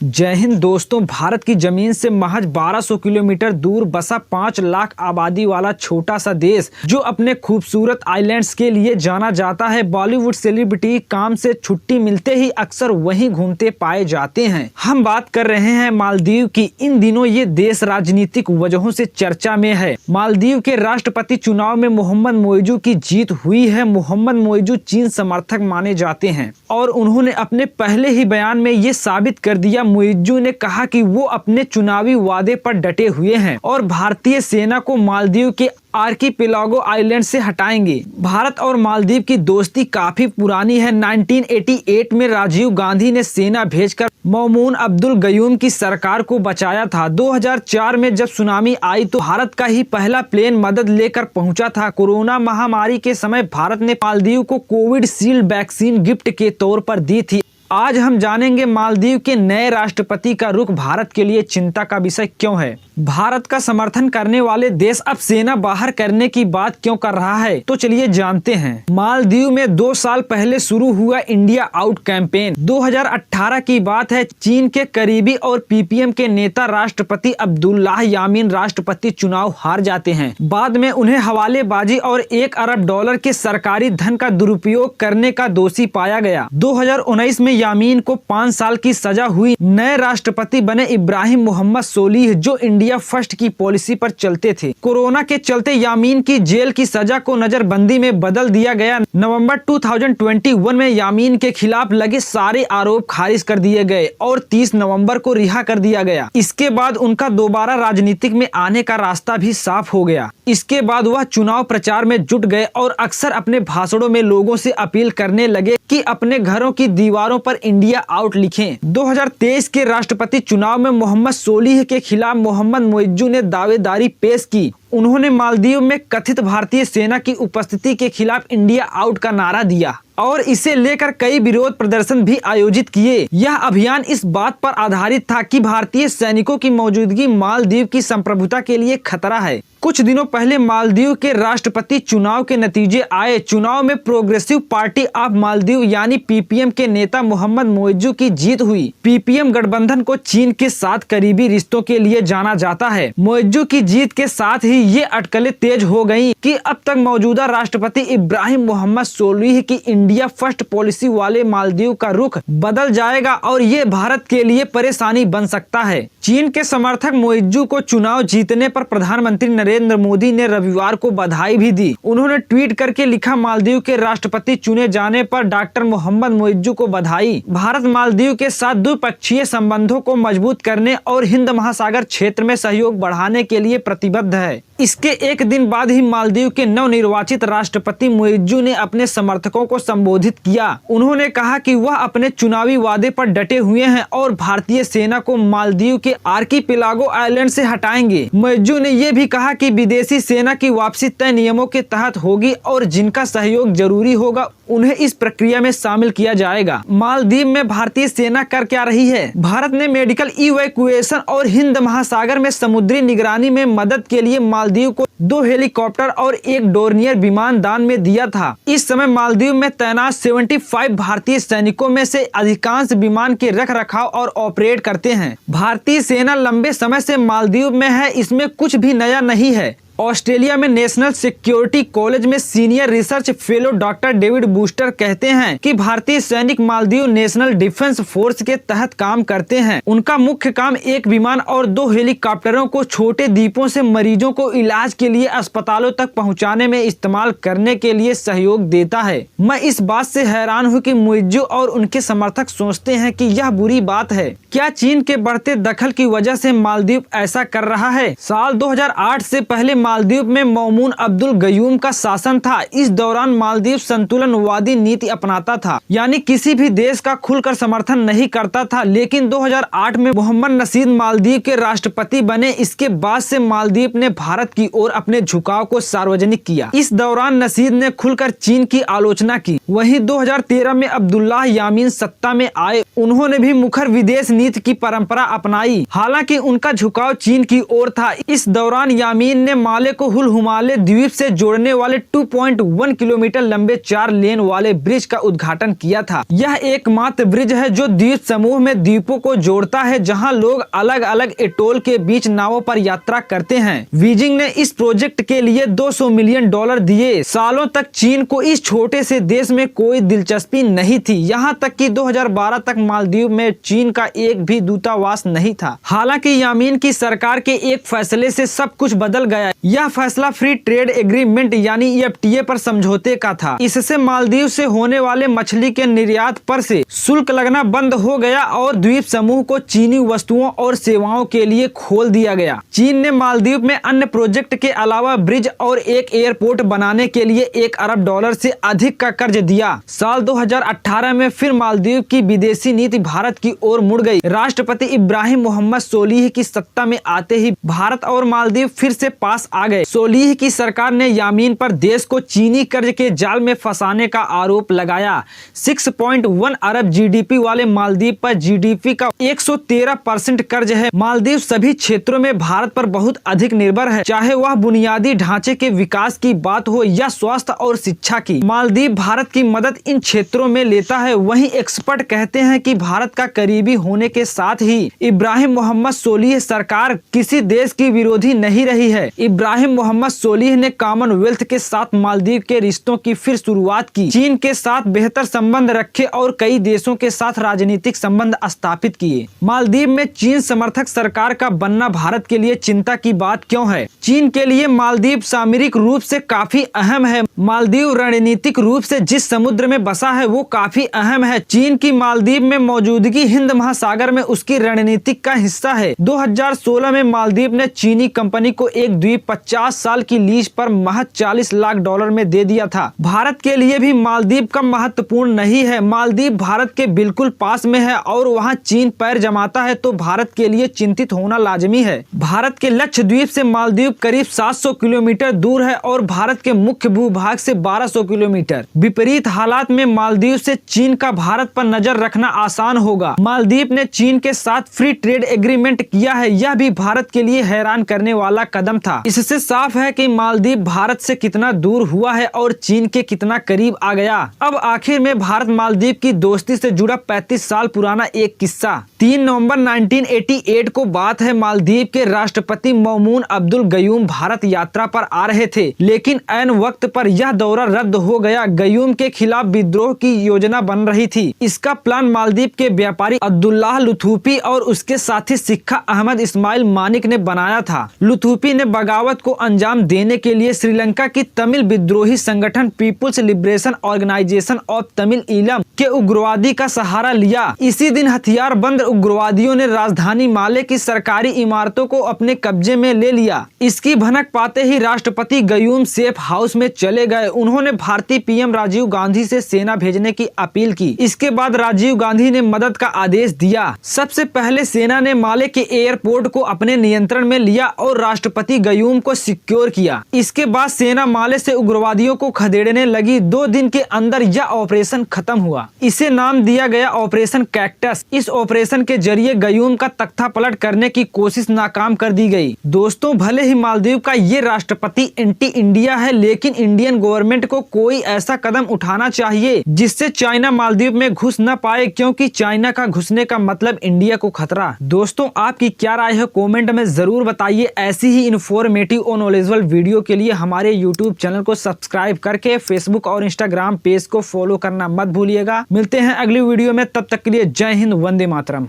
जय हिंद दोस्तों। भारत की जमीन से महज 1200 किलोमीटर दूर बसा 5 लाख आबादी वाला छोटा सा देश जो अपने खूबसूरत आइलैंड्स के लिए जाना जाता है। बॉलीवुड सेलिब्रिटी काम से छुट्टी मिलते ही अक्सर वहीं घूमते पाए जाते हैं। हम बात कर रहे हैं मालदीव की। इन दिनों ये देश राजनीतिक वजहों से चर्चा में है। मालदीव के राष्ट्रपति चुनाव में मोहम्मद मोइजू की जीत हुई है। मोहम्मद मोइजू चीन समर्थक माने जाते हैं और उन्होंने अपने पहले ही बयान में ये साबित कर दिया। मोइजू ने कहा कि वो अपने चुनावी वादे पर डटे हुए हैं और भारतीय सेना को मालदीव के आर्किपेलागो आइलैंड से हटाएंगे। भारत और मालदीव की दोस्ती काफी पुरानी है। 1988 में राजीव गांधी ने सेना भेजकर मौमून अब्दुल गयूम की सरकार को बचाया था। 2004 में जब सुनामी आई तो भारत का ही पहला प्लेन मदद लेकर पहुंचा था। कोरोना महामारी के समय भारत ने मालदीव को कोविशील्ड वैक्सीन गिफ्ट के तौर पर दी थी। आज हम जानेंगे मालदीव के नए राष्ट्रपति का रुख भारत के लिए चिंता का विषय क्यों है। भारत का समर्थन करने वाले देश अब सेना बाहर करने की बात क्यों कर रहा है, तो चलिए जानते हैं। मालदीव में 2 साल पहले शुरू हुआ इंडिया आउट कैंपेन। 2018 की बात है। चीन के करीबी और पीपीएम के नेता राष्ट्रपति अब्दुल्लाह यामीन राष्ट्रपति चुनाव हार जाते हैं। बाद में उन्हें हवालेबाजी और $1 अरब के सरकारी धन का दुरुपयोग करने का दोषी पाया गया। 2019 में यामीन को 5 साल की सजा हुई। नए राष्ट्रपति बने इब्राहिम मोहम्मद सोलिह जो इंडिया फर्स्ट की पॉलिसी पर चलते थे। कोरोना के चलते यामीन की जेल की सजा को नजरबंदी में बदल दिया गया। नवंबर 2021 में यामीन के खिलाफ लगे सारे आरोप खारिज कर दिए गए और 30 नवंबर को रिहा कर दिया गया। इसके बाद उनका दोबारा राजनीतिक में आने का रास्ता भी साफ हो गया। इसके बाद वह चुनाव प्रचार में जुट गए और अक्सर अपने भाषणों में लोगों से अपील करने लगे कि अपने घरों की दीवारों पर इंडिया आउट लिखें। 2023 के राष्ट्रपति चुनाव में मोहम्मद सोलिह के खिलाफ मोहम्मद मोइजू ने दावेदारी पेश की। उन्होंने मालदीव में कथित भारतीय सेना की उपस्थिति के खिलाफ इंडिया आउट का नारा दिया और इसे लेकर कई विरोध प्रदर्शन भी आयोजित किए। यह अभियान इस बात पर आधारित था कि भारतीय सैनिकों की मौजूदगी मालदीव की संप्रभुता के लिए खतरा है। कुछ दिनों पहले मालदीव के राष्ट्रपति चुनाव के नतीजे आए। चुनाव में प्रोग्रेसिव पार्टी ऑफ मालदीव यानी पीपीएम के नेता मोहम्मद मोइजू की जीत हुई। पीपीएम गठबंधन को चीन के साथ करीबी रिश्तों के लिए जाना जाता है। मोइजू की जीत के साथ ही ये अटकलें तेज हो गयी कि अब तक मौजूदा राष्ट्रपति इब्राहिम मोहम्मद सोलिह की इंडिया फर्स्ट पॉलिसी वाले मालदीव का रुख बदल जाएगा और ये भारत के लिए परेशानी बन सकता है। चीन के समर्थक मोइजू को चुनाव जीतने पर प्रधानमंत्री नरेंद्र मोदी ने रविवार को बधाई भी दी। उन्होंने ट्वीट करके लिखा, मालदीव के राष्ट्रपति चुने जाने पर डॉक्टर मोहम्मद मोइजू को बधाई। भारत मालदीव के साथ द्विपक्षीय संबंधों को मजबूत करने और हिंद महासागर क्षेत्र में सहयोग बढ़ाने के लिए प्रतिबद्ध है। इसके एक दिन बाद ही मालदीव के नवनिर्वाचित राष्ट्रपति मोइजू ने अपने समर्थकों को संबोधित किया। उन्होंने कहा कि वह अपने चुनावी वादे पर डटे हुए हैं और भारतीय सेना को मालदीव के आर्किपेलागो आइलैंड से हटाएंगे। मोइजू ने यह भी कहा कि विदेशी सेना की वापसी तय नियमों के तहत होगी और जिनका सहयोग जरूरी होगा उन्हें इस प्रक्रिया में शामिल किया जाएगा। मालदीव में भारतीय सेना कर क्या रही है? भारत ने मेडिकल इवैक्यूएशन और हिंद महासागर में समुद्री निगरानी में मदद के लिए मालदीव को 2 हेलीकॉप्टर और 1 डोर्नियर विमान दान में दिया था। इस समय मालदीव में तैनात 75 भारतीय सैनिकों में से अधिकांश विमान के रखरखाव और ऑपरेट करते हैं। भारतीय सेना लंबे समय से मालदीव में है, इसमें कुछ भी नया नहीं है। ऑस्ट्रेलिया में नेशनल सिक्योरिटी कॉलेज में senior research fellow doctor David booster कहते हैं कि भारतीय सैनिक मालदीव नेशनल डिफेंस फोर्स के तहत काम करते हैं। उनका मुख्य काम 1 विमान और 2 हेलीकॉप्टरों को छोटे द्वीपों से मरीजों को इलाज के लिए अस्पतालों तक पहुंचाने में इस्तेमाल करने के लिए सहयोग देता है। मैं इस बात से हैरान हूं कि मोइजू और उनके समर्थक सोचते हैं कि यह बुरी बात है। क्या चीन के बढ़ते दखल की वजह से मालदीव ऐसा कर रहा है? साल 2008 से पहले मालदीव में मौमून अब्दुल गयूम का शासन था। इस दौरान मालदीव संतुलनवादी नीति अपनाता था, यानी किसी भी देश का खुलकर समर्थन नहीं करता था। लेकिन 2008 में मोहम्मद नशीद मालदीव के राष्ट्रपति बने। इसके बाद से मालदीव ने भारत की ओर अपने झुकाव को सार्वजनिक किया। इस दौरान नशीद ने खुलकर चीन की आलोचना की। वहीं 2013 में अब्दुल्लाह यामीन सत्ता में आए। उन्होंने भी मुखर विदेश नीति की परंपरा अपनाई, हालांकि उनका झुकाव चीन की ओर था। इस दौरान यामीन ने हिमालय को हुल हिमालय द्वीप से जोड़ने वाले 2.1 किलोमीटर लंबे 4 लेन वाले ब्रिज का उद्घाटन किया था। यह एकमात्र ब्रिज है जो द्वीप समूह में द्वीपों को जोड़ता है, जहां लोग अलग अलग एटोल के बीच नावों पर यात्रा करते हैं। बीजिंग ने इस प्रोजेक्ट के लिए $200 मिलियन दिए। सालों तक चीन को इस छोटे से देश में कोई दिलचस्पी नहीं थी, यहाँ तक कि 2012 तक मालदीव में चीन का एक भी दूतावास नहीं था। हालांकि यामीन की सरकार के एक फैसले से सब कुछ बदल गया। यह फैसला फ्री ट्रेड एग्रीमेंट यानी EFTA पर समझौते का था। इससे मालदीव से होने वाले मछली के निर्यात पर से शुल्क लगना बंद हो गया और द्वीप समूह को चीनी वस्तुओं और सेवाओं के लिए खोल दिया गया। चीन ने मालदीव में अन्य प्रोजेक्ट के अलावा ब्रिज और एक एयरपोर्ट बनाने के लिए $1 अरब से अधिक का कर्ज दिया। साल 2018 में फिर मालदीव की विदेशी नीति भारत की ओर मुड़ गई। राष्ट्रपति इब्राहिम मोहम्मद सोलिह की सत्ता में आते ही भारत और मालदीव फिर से पास आ गए। सोलिह की सरकार ने यामीन पर देश को चीनी कर्ज के जाल में फंसाने का आरोप लगाया। 6.1 अरब GDP वाले मालदीव पर GDP का 113% कर्ज है। मालदीव सभी क्षेत्रों में भारत पर बहुत अधिक निर्भर है, चाहे वह बुनियादी ढांचे के विकास की बात हो या स्वास्थ्य और शिक्षा की। मालदीव भारत की मदद इन क्षेत्रों में लेता है। वहीं एक्सपर्ट कहते हैं कि भारत का करीबी होने के साथ ही इब्राहिम मोहम्मद सोलिह सरकार किसी देश की विरोधी नहीं रही है। इब्राहिम मोहम्मद सोलिह ने कॉमनवेल्थ के साथ मालदीव के रिश्तों की फिर शुरुआत की, चीन के साथ बेहतर संबंध रखे और कई देशों के साथ राजनीतिक संबंध स्थापित किए। मालदीव में चीन समर्थक सरकार का बनना भारत के लिए चिंता की बात क्यों है? चीन के लिए मालदीव सामरिक रूप से काफी अहम है। मालदीव रणनीतिक रूप से जिस समुद्र में बसा है वो काफी अहम है। चीन की मालदीव में मौजूदगी हिंद महासागर में उसकी रणनीतिक का हिस्सा है। 2016 में मालदीव ने चीनी कंपनी को एक द्वीप 50 साल की लीज पर महज $40 लाख में दे दिया था। भारत के लिए भी मालदीव का महत्वपूर्ण नहीं है। मालदीव भारत के बिल्कुल पास में है और वहाँ चीन पैर जमाता है तो भारत के लिए चिंतित होना लाजमी है। भारत के लक्षद्वीप से मालदीव करीब 700 किलोमीटर दूर है और भारत के मुख्य भूभाग से 1200 किलोमीटर। विपरीत हालात में मालदीव से चीन का भारत पर नजर रखना आसान होगा। मालदीव ने चीन के साथ फ्री ट्रेड एग्रीमेंट किया है, यह भी भारत के लिए हैरान करने वाला कदम था। इससे साफ है कि मालदीव भारत से कितना दूर हुआ है और चीन के कितना करीब आ गया। अब आखिर में भारत मालदीव की दोस्ती से जुड़ा 35 साल पुराना एक किस्सा। 3 नवंबर 1988 को बात है। मालदीव के राष्ट्रपति मौमून अब्दुल गयूम भारत यात्रा पर आ रहे थे, लेकिन ऐन वक्त पर यह दौरा रद्द हो गया। गयूम के खिलाफ विद्रोह की योजना बन रही थी। इसका प्लान मालदीव के व्यापारी अब्दुल्लाह लुथूपी और उसके साथी सिक्का अहमद इस्माइल मानिक ने बनाया था। लुथूपी ने बगावत को अंजाम देने के लिए श्रीलंका की तमिल विद्रोही संगठन People's Liberation Organisation of Tamil Eelam के उग्रवादी का सहारा लिया। इसी दिन हथियारबंद उग्रवादियों ने राजधानी माले की सरकारी इमारतों को अपने कब्जे में ले लिया। इसकी भनक पाते ही राष्ट्रपति गयूम सेफ हाउस में चले गए। उन्होंने भारतीय PM राजीव गांधी से सेना भेजने की अपील की। इसके बाद राजीव गांधी ने मदद का आदेश दिया। सबसे पहले सेना ने माले के एयरपोर्ट को अपने नियंत्रण में लिया और राष्ट्रपति गयूम को सिक्योर किया। इसके बाद सेना माले से उग्रवादियों को खदेड़ने लगी। 2 दिन के अंदर यह ऑपरेशन खत्म हुआ। इसे नाम दिया गया ऑपरेशन कैक्टस। इस ऑपरेशन के जरिए गयूम का तख्ता पलट करने की कोशिश नाकाम कर दी गई। दोस्तों, भले ही मालदीव का ये राष्ट्रपति एंटी इंडिया है, लेकिन इंडियन गवर्नमेंट को कोई ऐसा कदम उठाना चाहिए जिससे चाइना मालदीव में घुस न पाए, क्योंकि चाइना का घुसने का मतलब इंडिया को खतरा। दोस्तों, आपकी क्या राय है कमेंट में जरूर बताइए। ऐसी ही इन्फॉर्मेटिव और नॉलेजेबल वीडियो के लिए हमारे यूट्यूब चैनल को सब्सक्राइब करके फेसबुक और इंस्टाग्राम पेज को फॉलो करना मत भूलिएगा। मिलते हैं अगली वीडियो में, तब तक के लिए जय हिंद, वंदे मातरम।